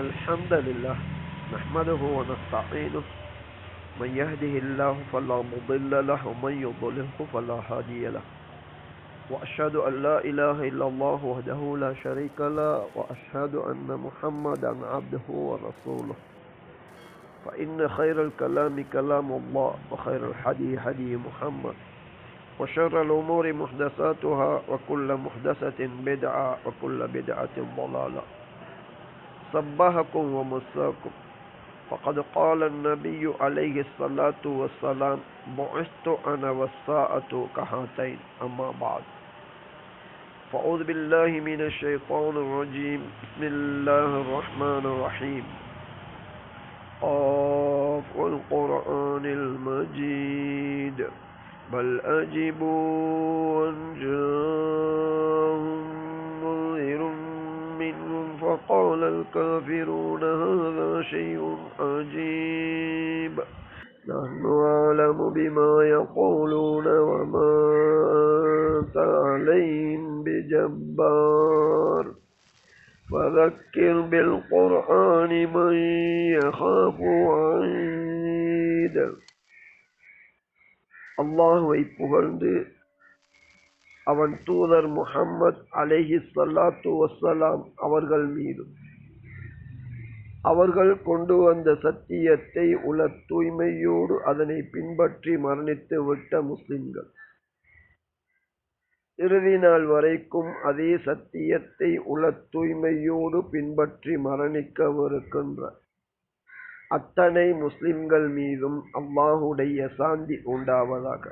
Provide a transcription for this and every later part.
الحمد لله نحمده ونستعينه من يهده الله فلا مضل له ومن يضلله فلا هادي له وأشهد أن لا إله إلا الله وحده لا شريك له وأشهد أن محمدا عبده ورسوله فإن خير الكلام كلام الله وخير الحدي هدي محمد وشر الأمور محدثاتها وكل محدثة بدعة وكل بدعة ضلالة صبحكم ومساكم فقد قال النبي عليه الصلاة والسلام بعثت أنا والساعة كهاتين أما بعد فأعوذ بالله من الشيطان الرجيم بسم الله الرحمن الرحيم قاف والقرآن المجيد بل أجبوا أن جاءهم منذر منهم فقال الكافرون هذا شيء عجيب نحن أعلم بما يقولون وما أنت عليهم بجبار فذكر بالقرآن من يخاف وعيد. அல்லாஹ்வை புகழ்ந்து அவன் தூதர் முஹம்மது அலைஹி ஸலாத்து வஸ்ஸலாம் அவர்கள் மீதும் அவர்கள் கொண்டு வந்த சத்தியத்தை உள தூய்மையோடு அதனை பின்பற்றி மரணித்து விட்ட முஸ்லிம்கள் இறுதி நாள் வரைக்கும் அதே சத்தியத்தை உள தூய்மையோடு பின்பற்றி மரணிக்கவிருக்கின்ற அத்தனை முஸ்லிம்கள் மீதும் அல்லாஹுடைய சாந்தி உண்டாவதாக.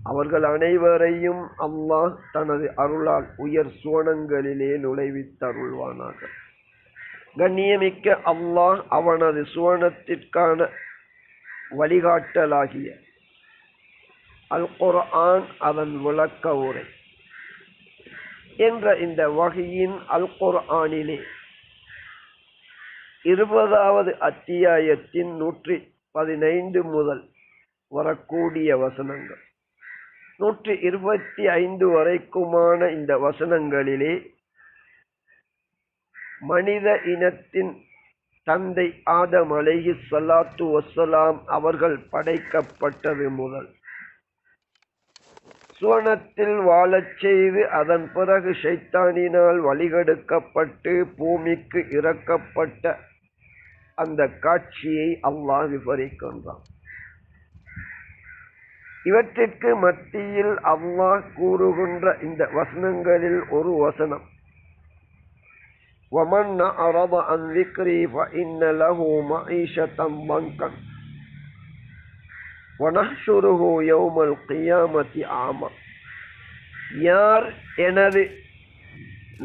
அவர்கள் அனைவரையும் அல்லாஹ் தனது அருளால் உயர் சுவனங்களிலே நுழைவித்தருள்வானாக. கண்ணியமிக்க அல்லாஹ் அவனது சுவனத்திற்கான வழிகாட்டலாகிய அல் குர்ஆன் அதன் விளக்க உரை என்ற இந்த வகையின் அல் குர்ஆனிலே 20வது அத்தியாயத்தின் 115 முதல் வரக்கூடிய வசனங்கள் 125 வரைக்குமான இந்த வசனங்களிலே மனித இனத்தின் தந்தை ஆதம் அலைஹி ஸலாத்து வஸ்ஸலாம் அவர்கள் படைக்கப்பட்டது முதல் சுவனத்தில் வாழச் செய்து அதன் பிறகு ஷைத்தானினால் வழிகெடுக்கப்பட்டு பூமிக்கு இறக்கப்பட்ட அந்த காட்சியை அல்லாஹ் விவரிக்கின்றான். இவற்றிற்கு மத்தியில் அல்லாஹ் கூறுகின்ற இந்த வசனங்களில் ஒரு வசனம் وَمَنْ أَعْرَضَ عَنْ ذِكْرِي فَإِنَّ لَهُ مَعِيشَةً ضَنكًا وَنَحْشُرُهُ يَوْمَ الْقِيَامَةِ أَعْمَى. யார் எனது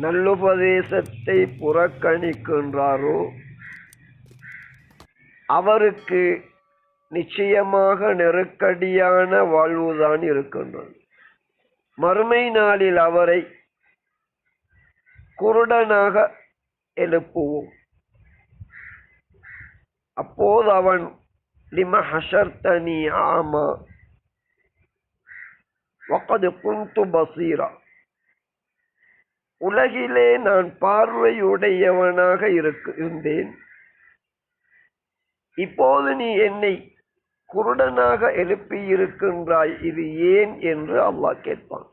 நல்லுபதேசத்தை புறக்கணிக்கின்றாரோ அவருக்கு நிச்சயமாக நெருக்கடியான வாழ்வுதான் இருக்கின்றது. மறுமை நாளில் அவரை குருடனாக எழுப்புவோம். அப்போது அவன் லிம ஹஷர்தனி ஆமா வகத் குன்து பஸீரா, உலகிலே நான் பார்வையுடையவனாக இருந்தேன், இப்போது நீ என்னை குருடனாக எழுப்பியிருக்கின்றாய், இது ஏன் என்று அல்லாஹ் கேட்பான்.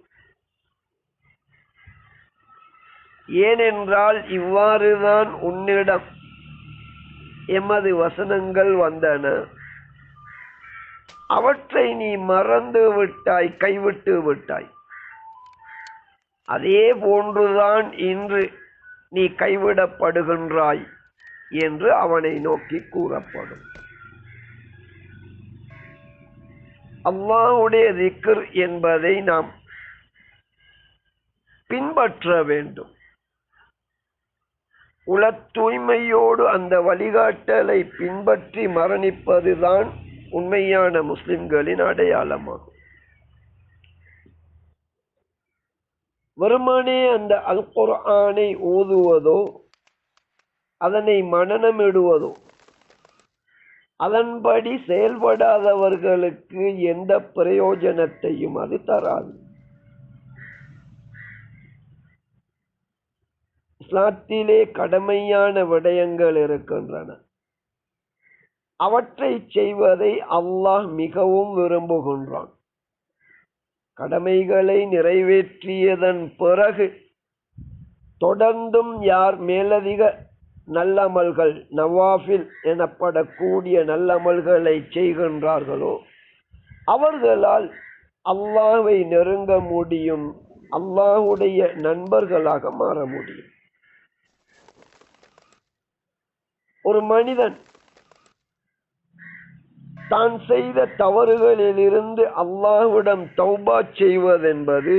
ஏனென்றால் இவ்வாறுதான் உன்னிடம் எமது வசனங்கள் வந்தன, அவற்றை நீ மறந்து விட்டாய், கைவிட்டு விட்டாய். அதே போன்றுதான் இன்று நீ கைவிடப்படுகின்றாய் என்று அவனை நோக்கி கூறப்படும். அல்லாஹ்வுடைய திக்ர் என்பதை நாம் பின்பற்ற வேண்டும். உள தூய்மையோடு அந்த வழிகாட்டலை பின்பற்றி மரணிப்பதுதான் உண்மையான முஸ்லிம்களின் அடையாளமாகும். வெறுமனே அந்த அல் குர்ஆனை ஓதுவதோ அதனை மனனமிடுவதோ அதன்படி செயல்படாதவர்களுக்கு எந்த பிரயோஜனத்தையும் அது தராது. இஸ்லாத்திலே கடமையான விடயங்கள் இருக்கின்றன. அவற்றை செய்வதை அல்லாஹ் மிகவும் விரும்புகின்றான். கடமைகளை நிறைவேற்றியதன் பிறகு தொடர்ந்தும் யார் மேலதிக நல்லமல்கள், நவாஃபில் எனப்படக்கூடிய நல்லமல்களை செய்கின்றார்களோ அவர்களால் அல்லாஹ்வை நெருங்க முடியும், அல்லாஹ்வுடைய நண்பர்களாக மாற முடியும். ஒரு மனிதன் தான் செய்த தவறுகளிலிருந்து அல்லாஹ்விடம் தௌபா செய்வதென்பது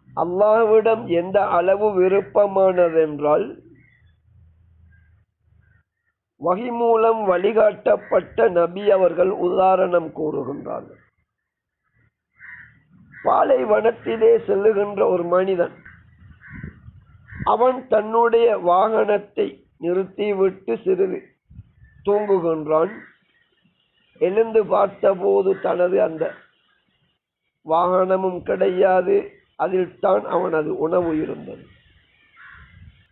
அல்லாஹ்விடம் எந்த அளவு விருப்பமானதென்றால், வஹி மூலம் வழிகாட்டப்பட்ட நபி அவர்கள் உதாரணம் கூறுகின்றார்கள். பாலைவனத்திலே செல்லுகின்ற ஒரு மனிதன், அவன் தன்னுடைய வாகனத்தை நிறுத்திவிட்டு சிறிது தூங்குகின்றான். எழுந்து பார்த்தபோது தனது அந்த வாகனமும் கிடையாது, அதில் தான் அவனது உணவு இருந்தது.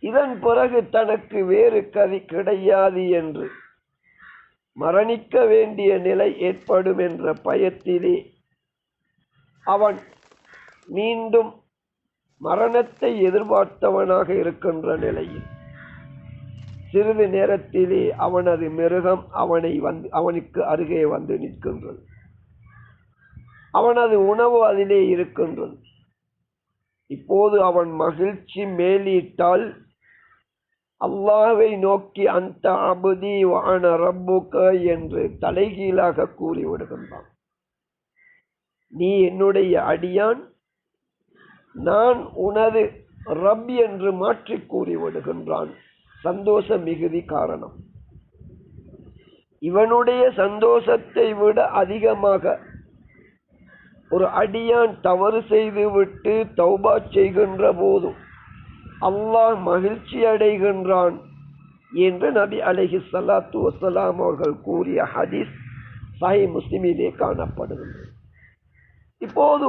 இதன் பிறகு தனக்கு வேறு கதி கிடையாது என்று, மரணிக்க வேண்டிய நிலை ஏற்படும் என்ற பயத்திலே அவன் மீண்டும் மரணத்தை எதிர்பார்த்தவனாக இருக்கின்ற நிலையில் சிறிது நேரத்திலே அவனது மிருகம் அவனுக்கு அருகே வந்து நிற்கின்றது. அவனது உணவு அதிலே இருக்கின்றது. இப்போது அவன் மகிழ்ச்சி மேலிட்டால் அல்லாஹ்வை நோக்கி அந்த அபுதி வான ரப்புக என்று தலைகீழாக கூறிவிடுகின்றான். நீ என்னுடைய அடியான், நான் உனது ரப் என்று மாற்றி கூறிவிடுகின்றான். சந்தோஷ மிகுதி காரணம். இவனுடைய சந்தோஷத்தை விட அதிகமாக ஒரு அடியான் தவறு செய்துவிட்டு தௌபா செய்கின்ற போது அல்லாஹ் மகிழ்ச்சி அடைகின்றான் என்று நபி அலைஹிஸ்ஸலாத்து வஸ்ஸலாம் அவர்கள் கூறிய ஹதீஸ் சஹீஹ் முஸ்லிமிலே காணப்படுகின்றது. இப்போது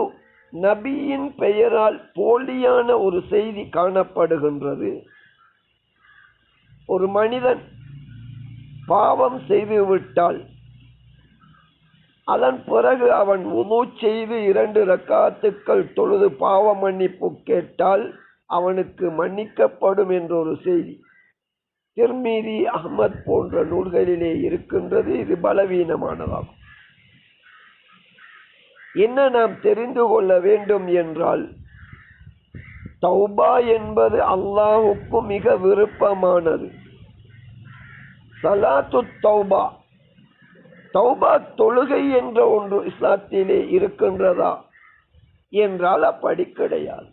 நபியின் பெயரால் போலியான ஒரு செய்தி காணப்படுகின்றது. ஒரு மனிதன் பாவம் செய்துவிட்டால் அதன் பிறகு அவன் உது செய்து 2 ரக்காத்துக்கள் தொழுது பாவ மன்னிப்பு கேட்டால் அவனுக்கு மன்னிக்கப்படும் என்ற ஒரு செய்தி திர்மிதி, அஹ்மத் போன்ற நூல்களிலே இருக்கின்றது. இது பலவீனமானதாகும். என்ன நாம் தெரிந்து கொள்ள வேண்டும் என்றால், தௌபா என்பது அல்லாஹுக்கு மிக விருப்பமானது. சலாத்து தௌபா, தௌபா தொழுகை என்ற ஒன்று இஸ்லாத்திலே இருக்கின்றதா என்றால் அப்படி கிடையாது.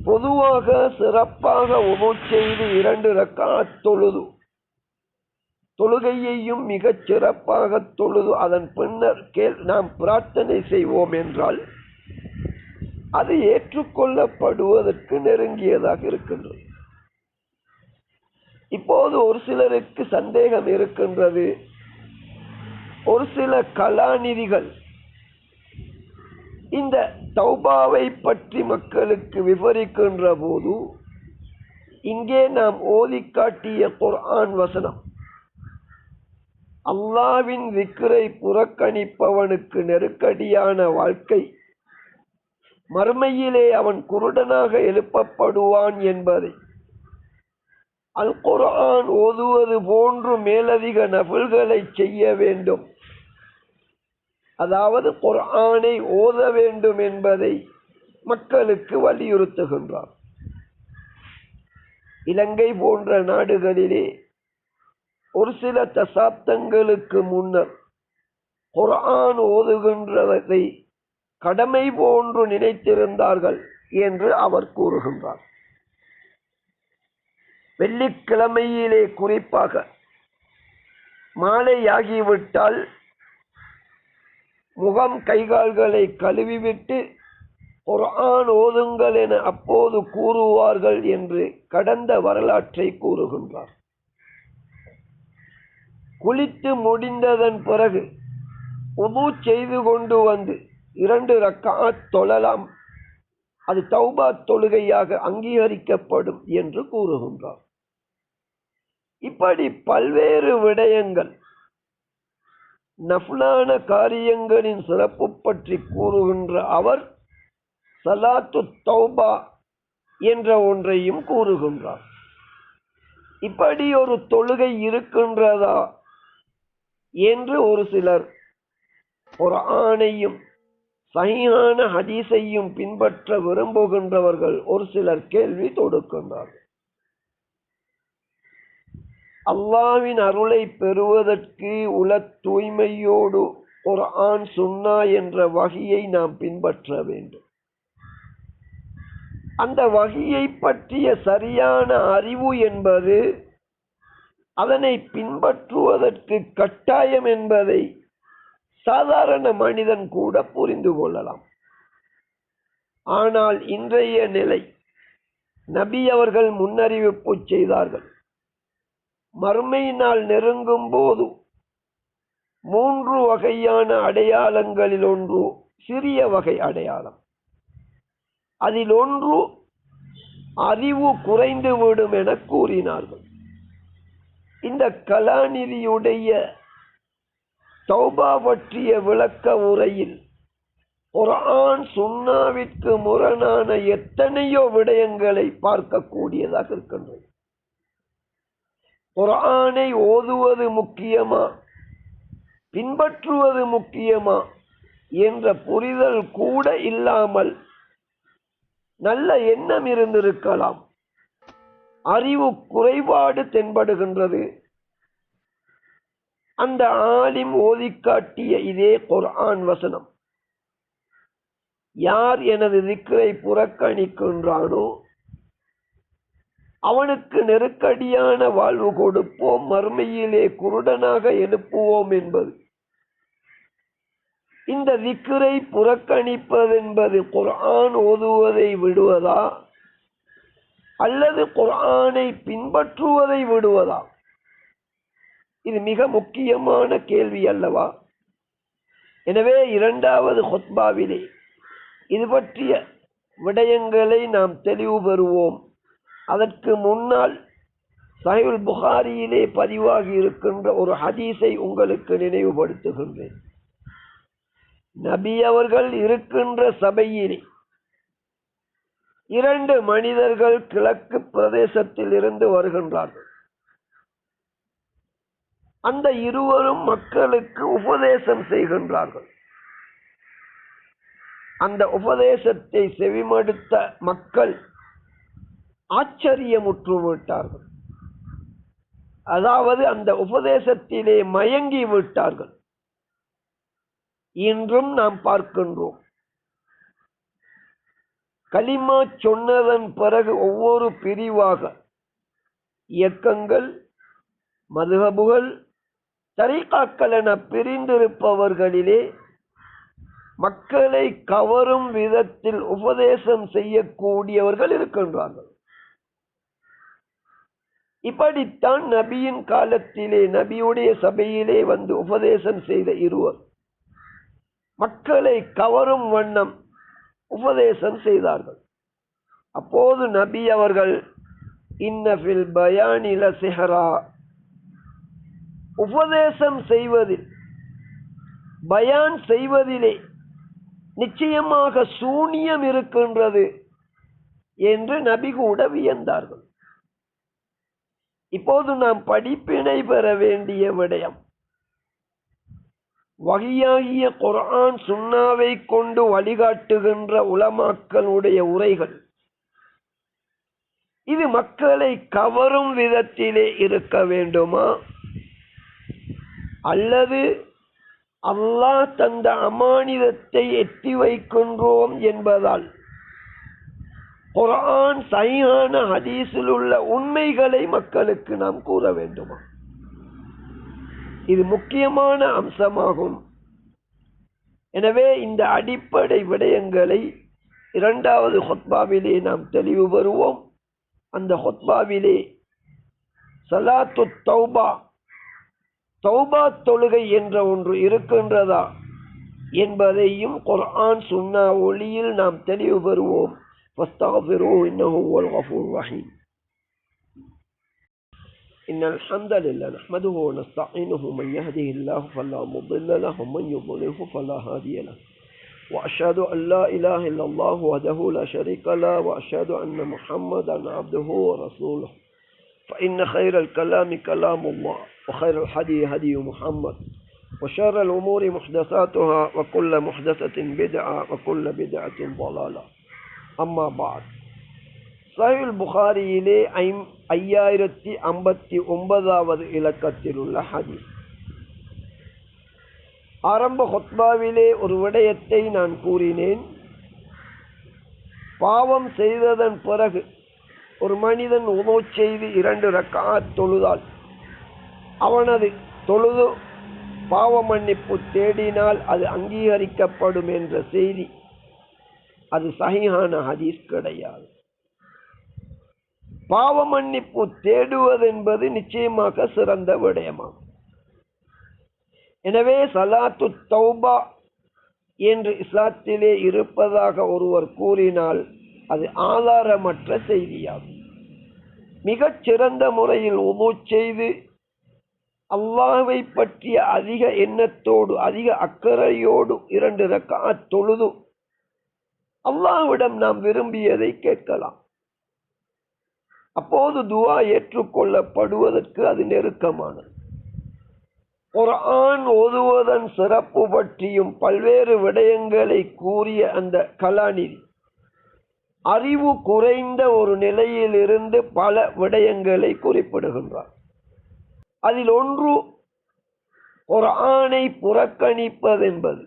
பொதுவாக சிறப்பாக உது செய்து 2 ரக்காத் தொழுது, தொழுகையையும் மிகச் சிறப்பாக தொழுது அதன் பின்னர் நாம் பிரார்த்தனை செய்வோம் என்றால் அது ஏற்றுக்கொள்ளப்படுவதற்கு நெருங்கியதாக இருக்கின்றது. இப்போது ஒரு சிலருக்கு சந்தேகம் இருக்கின்றது. ஒரு சில கலாநிதிகள் இந்த தௌபாவை பற்றி மக்களுக்கு விவரிக்கின்ற போது, இங்கே நாம் ஓதி காட்டிய குர்ஆன் வசனம், அல்லாஹ்வின் திக்ரை புறக்கணிப்பவனுக்கு நெருக்கடியான வாழ்க்கை, மறுமையிலே அவன் குருடனாக எழுப்பப்படுவான் என்பதை அல் குர்ஆன் ஓதுவது போன்று மேலதிக நஃபில்களை செய்ய வேண்டும், அதாவது குர்ஆனை ஓத வேண்டும் என்பதை மக்களுக்கு வலியுறுத்துகின்றார். இலங்கை போன்ற நாடுகளிலே ஒரு சில தசாப்தங்களுக்கு முன்னர் குர்ஆன் ஓதுகின்றதை கடமை போன்று நினைத்திருந்தார்கள் என்று அவர் கூறுகின்றார். வெள்ளிக்கிழமையிலே குறிப்பாக மாலையாகிவிட்டால் முகம் கைகால்களை கழுவிவிட்டு குர்ஆன் ஓதுங்கள் என அப்போது கூறுவார்கள் என்று கடந்த வரலாற்றை கூறுகின்றார். குளித்து முடிந்ததன் பிறகு உது செய்து கொண்டு வந்து 2 ரக்காத் தொழலாம் அது தௌபா தொழுகையாக அங்கீகரிக்கப்படும் என்று கூறுகின்றார். இப்படி பல்வேறு விடயங்கள் நஃபிலான காரியங்களின் சிறப்பு பற்றி கூறுகின்ற அவர் ஸலாத்து தௌபா என்ற ஒன்றையும் கூறுகின்றார். இப்படி ஒரு தொழுகை இருக்கின்றதா என்று ஒரு சிலர் குர்ஆனையும் சஹீஹான ஹதீஸையும் பின்பற்ற விரும்புகின்றவர்கள் ஒரு சிலர் கேள்வி தொடுக்கின்றார்கள். அல்லாஹ்வின் அருளை பெறுவதற்கு உல தூய்மையோடு குர்ஆன் சுன்னா என்ற வஹியை நாம் பின்பற்ற வேண்டும். அந்த வஹியை பற்றிய சரியான அறிவு என்பது அதனை பின்பற்றுவதற்கு கட்டாயம் என்பதை சாதாரண மனிதன் கூட புரிந்து கொள்ளலாம். ஆனால் இன்றைய நிலை, நபி அவர்கள் முன்னறிவிப்பு செய்தார்கள், மறுமை நாள் நெருங்கும் போது 3 வகையான அடையாளங்களில் ஒன்று சிறிய வகை அடையாளம். அதில் ஒன்று அறிவு குறைந்துவிடும் என கூறினார்கள். இந்த கலாநிதியுடைய தௌபா பற்றிய விளக்க உரையில் குர்ஆன் சுன்னாவிற்கு முரணான எத்தனையோ விடயங்களை பார்க்கக்கூடியதாக இருக்கின்றது. குர்ஆனை ஓதுவது முக்கியமா, பின்பற்றுவது முக்கியமா என்ற புரிதல் கூட இல்லாமல் நல்ல எண்ணம் இருந்திருக்கலாம். அறிவு குறைபாடு தென்படுகின்றது. அந்த ஆலிம் ஓதி காட்டிய இதே குர்ஆன் வசனம், யார் எனது திக்ரை புறக்கணிக்கின்றானோ அவனுக்கு நெருக்கடியான வாழ்வு கொடுப்போம், மறுமையிலே குருடனாக எழுப்புவோம் என்பது. இந்த திக்ரை புறக்கணிப்பதென்பது குர்ஆன் ஓதுவதை விடுவதா அல்லது குர்ஆனை பின்பற்றுவதை விடுவதா? இது மிக முக்கியமான கேள்வி அல்லவா? எனவே 2வது ஹுத்பாவிலே இது பற்றிய விடயங்களை நாம் தெளிவு பெறுவோம். அதற்கு முன்னால் சஹீஹுல் புகாரியிலே பதிவாகி இருக்கின்ற ஒரு ஹதீஸை உங்களுக்கு நினைவுபடுத்துகின்றேன். நபி அவர்கள் இருக்கின்ற சபையிலே 2 மனிதர்கள் கிழக்கு பிரதேசத்தில் இருந்து வருகின்றார்கள். அந்த இருவரும் மக்களுக்கு உபதேசம் செய்கின்றார்கள். அந்த உபதேசத்தை செவிமடுத்த மக்கள் ஆச்சரியமுற்று விட்டார்கள். அதாவது அந்த உபதேசத்திலே மயங்கி விட்டார்கள். இன்றும் நாம் பார்க்கின்றோம், கலிமா சொன்னதன் பிறகு ஒவ்வொரு பிரிவாக இயக்கங்கள், மதுஹபுகள், தரீகாக்கள் என பிரிந்திருப்பவர்களிலே மக்களை கவரும் விதத்தில் உபதேசம் செய்யக்கூடியவர்கள் இருக்கின்றார்கள். இப்படித்தான் நபியின் காலத்திலே நபியுடைய சபையிலே வந்து உபதேசம் செய்த இருவர் மக்களை கவரும் வண்ணம் உபதேசம் செய்தார்கள். அப்போது நபி அவர்கள் இன்னஃபில் பயானி லசிஹரா, உபதேசம் செய்வதில், பயான் செய்வதிலே நிச்சயமாக சூனியம் இருக்கின்றது என்று நபி கூட வியந்தார்கள். இப்போது நாம் படிப்பினை பெற வேண்டிய விடயம், வஹியாகிய குர்ஆன் சுன்னாவை கொண்டு வழிகாட்டுகின்ற உலமாக்களுடைய உரைகள் இது மக்களை கவரும் விதத்திலே இருக்க வேண்டுமா, அல்லது அல்லாஹ் தந்த அமானிதத்தை எட்டி வைக்கின்றோம் என்பதால் குர்ஆன் சஹீஹான ஹதீஸில் உள்ள உண்மைகளை மக்களுக்கு நாம் கூற வேண்டுமா? இது முக்கியமான அம்சமாகும். எனவே இந்த அடிப்படை விடயங்களை 2வது ஹுத்பாவிலே நாம் தெளிவு பெறுவோம். அந்த ஹுத்பாவிலே ஸலாத்து தௌபா, தௌபா தொழுகை என்ற ஒன்று இருக்கின்றதா என்பதையும் குர்ஆன் சுன்னா ஒளியில் நாம் தெளிவு பெறுவோம். فاستغفروه إنه هو الغفور الرحيم. إن الحمد لله نحمده ونستعينه من يهده الله فلا مضل له ومن يضلله فلا هادي له وأشهد أن لا إله إلا الله وحده لا شريك له وأشهد أن محمدا عبده ورسوله فإن خير الكلام كلام الله وخير الهدي هدي محمد وشر الأمور محدثاتها وكل محدثة بدعة وكل بدعة ضلالة. أما بعد. சஹீஹ் புகாரியிலே 5059வது இலக்கத்தில் உள்ள ஹதீஸ். ஆரம்ப ஹுத்பாவிலே ஒரு விடயத்தை நான் கூறினேன். பாவம் செய்ததன் பிறகு ஒரு மனிதன் உது செய்து 2 ரக்அத் தொழுதால் அவனது தொழுது பாவ மன்னிப்பு தேடினால் அது அங்கீகரிக்கப்படும் என்ற செய்தி அது சஹீஹான ஹதீஸ் கிடையாது. பாவ மன்னிப்பு தேடுவது என்பது நிச்சயமாக சிறந்த விடயமாகும். எனவே சலாத்து தௌபா என்று இஸ்லாத்திலே இருப்பதாக ஒருவர் கூறினால் அது ஆதாரமற்ற செய்தியாகும். மிகச் சிறந்த முறையில் உது செய்து அல்லாஹ்வை பற்றிய அதிக எண்ணத்தோடு அதிக அக்கறையோடு 2 ரக்அத் தொழுது அல்லாஹ்விடம் நாம் விரும்பியதை கேட்கலாம். அப்போது துஆ ஏற்றுக்கொள்ளப்படுவதற்கு அது நெருக்கமானது. குர்ஆன் ஓதுவதன் சிறப்பு பற்றியும் பல்வேறு விடயங்களை கூறிய அந்த கலாநிதி அறிவு குறைந்த ஒரு நிலையிலிருந்து பல விடயங்களை குறிப்பிடுகின்றார். அதில் ஒன்று குர்ஆனை புறக்கணிப்பது என்பது.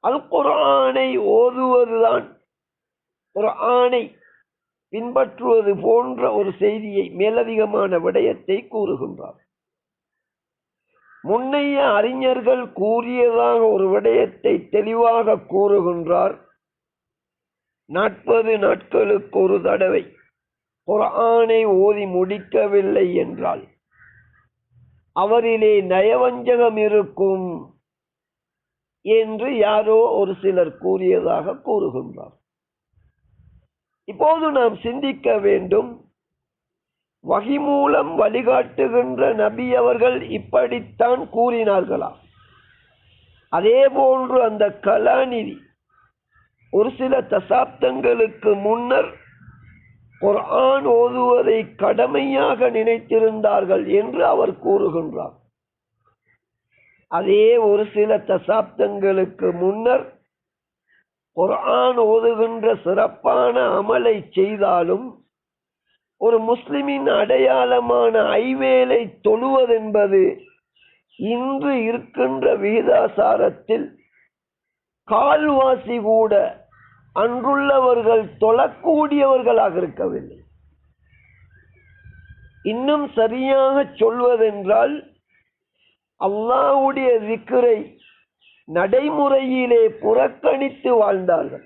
அல் குர்ஆனை ஓதுவதுதான் குர்ஆனை பின்பற்றுவது போன்ற ஒரு செய்தியை மேலதிகமான விடயத்தை கூறுகின்றார். முன்னைய அறிஞர்கள் கூறியதாக ஒரு விடயத்தை தெளிவாக கூறுகின்றார். 40 நாட்களுக்கு ஒரு தடவை குர்ஆனை ஓதி முடிக்கவில்லை என்றால் அவரிலே நயவஞ்சகம் இருக்கும் என்று யாரோ ஒரு சிலர் கூறியதாக கூறுகின்றார். இப்போது நாம் சிந்திக்க வேண்டும். வஹி மூலம் வழிகாட்டுகின்ற நபி அவர்கள் இப்படித்தான் கூறினார்களா? அதே போன்று அந்த கலாநிதி ஒரு சில தசாப்தங்களுக்கு முன்னர் குர்ஆன் ஓதுவதை கடமையாக நினைத்திருந்தார்கள் என்று அவர் கூறுகின்றார். அதே ஒரு சில தசாப்தங்களுக்கு முன்னர் குர்ஆன் ஓதுகின்ற சிறப்பான அமலை செய்தாலும் ஒரு முஸ்லிமின் அடையாளமான ஐவேளை தொழுவதென்பது இன்று இருக்கின்ற விகிதாசாரத்தில் கால்வாசி கூட அன்றுள்ளவர்கள் தொழக்கூடியவர்களாக இருக்கவில்லை. இன்னும் சரியாக சொல்வதென்றால் அல்லாஹ்வுடைய திக்ரை நடைமுறையிலே புறக்கணித்து வாழ்ந்தார்கள்.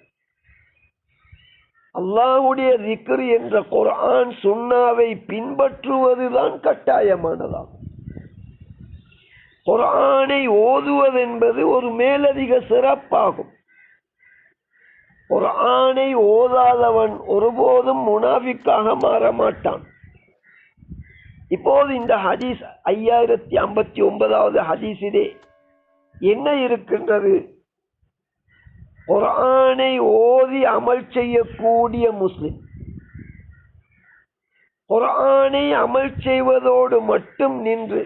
அல்லாஹ்வுடைய திக்ர் என்ற குர்ஆன் சுன்னாவை பின்பற்றுவதுதான் கட்டாயமானதாகும். குர்ஆனை ஓதுவதென்பது ஒரு மேலதிக சிறப்பாகும். குர்ஆனை ஓதாதவன் ஒருபோதும் முனாஃபிக்காக மாற மாட்டான். இப்போது இந்த ஹதீஸ் 5059வது ஹதீஸிலே என்ன இருக்கின்றது? குர்ஆனை ஓதி அமல் செய்யக்கூடிய முஸ்லிம் குர்ஆனை அமல் செய்வதோடு மட்டும் நின்று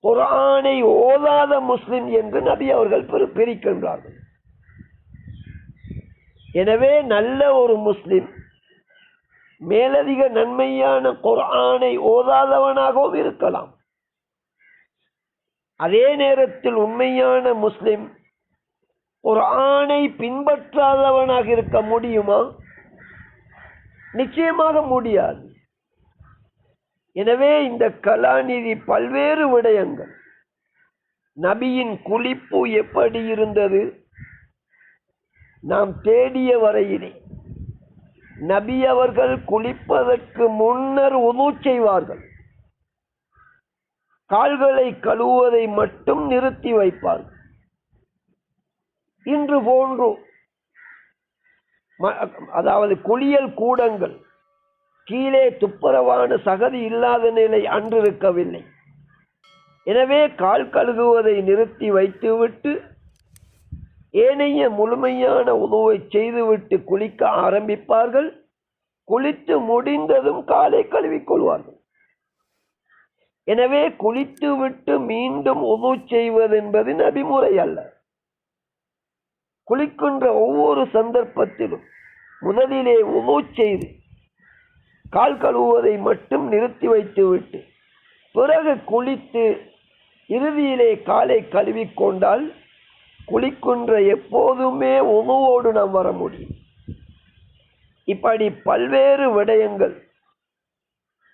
குர்ஆனை ஓதாத முஸ்லிம் என்று நபி அவர்கள் பிரிக்கின்றார்கள். எனவே நல்ல ஒரு முஸ்லிம் மேலதிக நன்மையான குர்ஆனை ஓதாதவனாகவும் இருக்கலாம். அதே நேரத்தில் உண்மையான முஸ்லிம் குர்ஆனை பின்பற்றாதவனாக இருக்க முடியுமா? நிச்சயமாக முடியாது. எனவே இந்த கலாநிதி பல்வேறு விடயங்கள், நபியின் குளிப்பு எப்படி இருந்தது நாம் தேடிய வரையிலே நபி அவர்கள் குளிப்பதற்கு முன்னர் உது செய்வார்கள். கால்களை கழுவுவதை மட்டும் நிறுத்தி வைப்பார்கள். இன்று போன்று அதாவது குளியல் கூடங்கள் கீழே துப்புரவான சகதி இல்லாத நிலை அன்று இருக்கவில்லை. எனவே கால் கழுகுவதை நிறுத்தி வைத்துவிட்டு ஏனைய முழுமையான உணவை செய்துவிட்டு குளிக்க ஆரம்பிப்பார்கள். குளித்து முடிந்ததும் காலை கழுவிக்கொள்வார்கள். எனவே குளித்துவிட்டு மீண்டும் உது செய்வது என்பது நபிமுறை அல்ல. குளிக்கின்ற ஒவ்வொரு சந்தர்ப்பத்திலும் முதலிலே உது செய்து கால் கழுவுவதை மட்டும் நிறுத்தி வைத்துவிட்டு பிறகு குளித்து இறுதியிலே காலை கழுவிக்கொண்டால் குளிக்கின்ற எப்போதுமே உதுவோடு நாம் வர முடியும். இப்படி பல்வேறு விடயங்கள்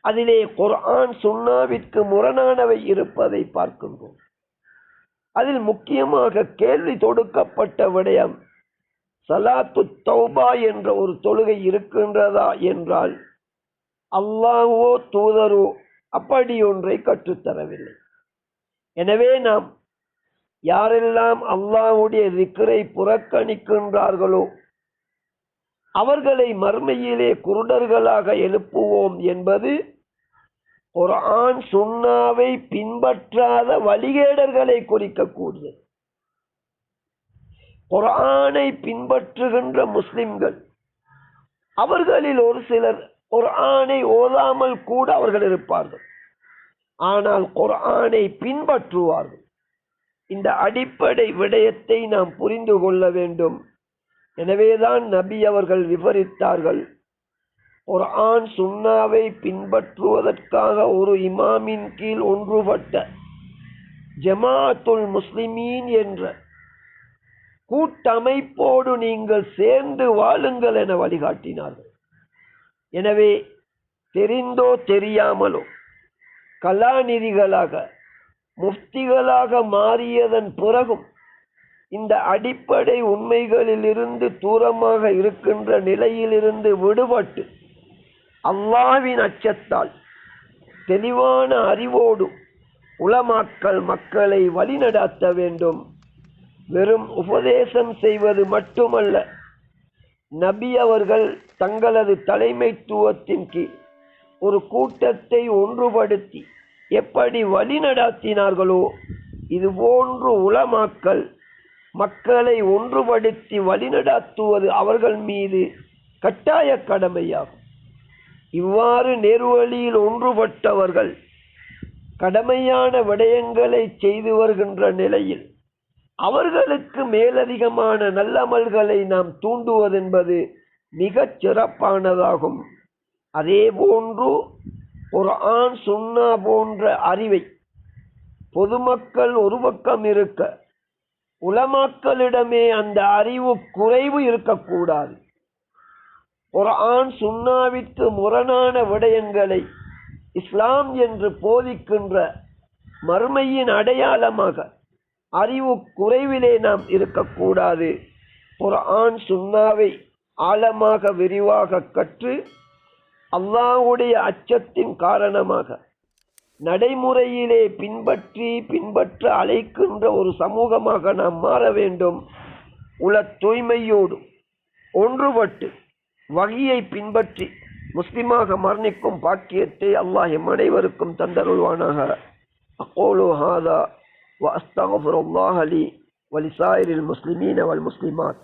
அதிலே குர்ஆன் சுன்னாவிற்கு முரணானவை இருப்பதை பார்க்கின்றோம். அதில் முக்கியமாக கேள்வி தொடுக்கப்பட்ட விடயம் ஸலாத்து தௌபா என்ற ஒரு தொழுகை இருக்கின்றதா என்றால் அல்லாஹ்வோ தூதரோ அப்படி ஒன்றை கற்றுத்தரவில்லை. எனவே நாம் யாரெல்லாம் அல்லாஹ்வுடைய திக்ரை புறக்கணிக்கின்றார்களோ அவர்களை மறுமையிலே குருடர்களாக எழுப்புவோம் என்பது குர்ஆன் சுன்னாவை பின்பற்றாத வழிகேடர்களை குறிக்கக்கூடியது. குர்ஆனை பின்பற்றுகின்ற முஸ்லிம்கள் அவர்களில் ஒரு சிலர் குர்ஆனை ஓதாமல் கூட அவர்கள் இருப்பார்கள். ஆனால் குர்ஆனை பின்பற்றுவார்கள். இந்த அடிப்படை விடயத்தை நாம் புரிந்து கொள்ள வேண்டும். எனவேதான் நபி அவர்கள் விவரித்தார்கள், குர்ஆன் சுன்னாவை பின்பற்றுவதற்காக ஒரு இமாமின் கீழ் ஒன்றுபட்ட ஜமாஅத்துல் முஸ்லிமீன் என்ற கூட்டமைப்போடு நீங்கள் சேர்ந்து வாழுங்கள் என வழிகாட்டினார்கள். எனவே தெரிந்தோ தெரியாமலோ கலாநிதிகளாக முஃப்திகளாக மாறியதன் பிறகும் இந்த அடிப்படை உண்மைகளிலிருந்து தூரமாக இருக்கின்ற நிலையிலிருந்து விடுபட்டு அல்லாஹ்வின் அச்சத்தால் தெளிவான அறிவோடு உலமாக்கள் மக்களை வழிநடாத்த வேண்டும். வெறும் உபதேசம் செய்வது மட்டுமல்ல, நபி அவர்கள் தங்களது தலைமைத்துவத்தின் கீழ் ஒரு கூட்டத்தை ஒன்றுபடுத்தி எப்படி வழிநடாத்தினார்களோ இதுபோன்று உலமாக்கள் மக்களை ஒன்றுபடுத்தி வழிநடாத்துவது அவர்கள் மீது கட்டாய கடமையாகும். இவ்வாறு நேர்வழியில் ஒன்றுபட்டவர்கள் கடமையான விடயங்களை செய்து வருகின்ற நிலையில் அவர்களுக்கு மேலதிகமான நல்லமல்களை நாம் தூண்டுவதென்பது மிகச் சிறப்பானதாகும். அதே போன்று குர்ஆன் சுன்னா போன்ற அறிவை பொதுமக்கள் ஒரு பக்கம் இருக்க, உலமாக்களிடமே அந்த அறிவு குறைவு இருக்கக்கூடாது. குர்ஆன் சுன்னாவிற்கு முரணான விடயங்களை இஸ்லாம் என்று போதிக்கின்ற மறுமையின் அடையாளமாக அறிவு குறைவிலே நாம் இருக்கக்கூடாது. குர்ஆன் சுன்னாவை ஆழமாக விரிவாக கற்று அல்லாஹ்வுடைய அச்சத்தின் காரணமாக நடைமுறையிலே பின்பற்ற அழைக்கின்ற ஒரு சமூகமாக நாம் மாற வேண்டும். உள தூய்மையோடு ஒன்றுபட்டு வகியை பின்பற்றி முஸ்லிமாக மரணிக்கும் பாக்கியத்தை அல்லாஹ் எம் அனைவருக்கும் தந்தருள்வானாக. அகூலு ஹாதா வ அஸ்தக்ஃபிருல்லாஹ லி வ லிசாயிரில் முஸ்லிமீன வல் முஸ்லிமாத்.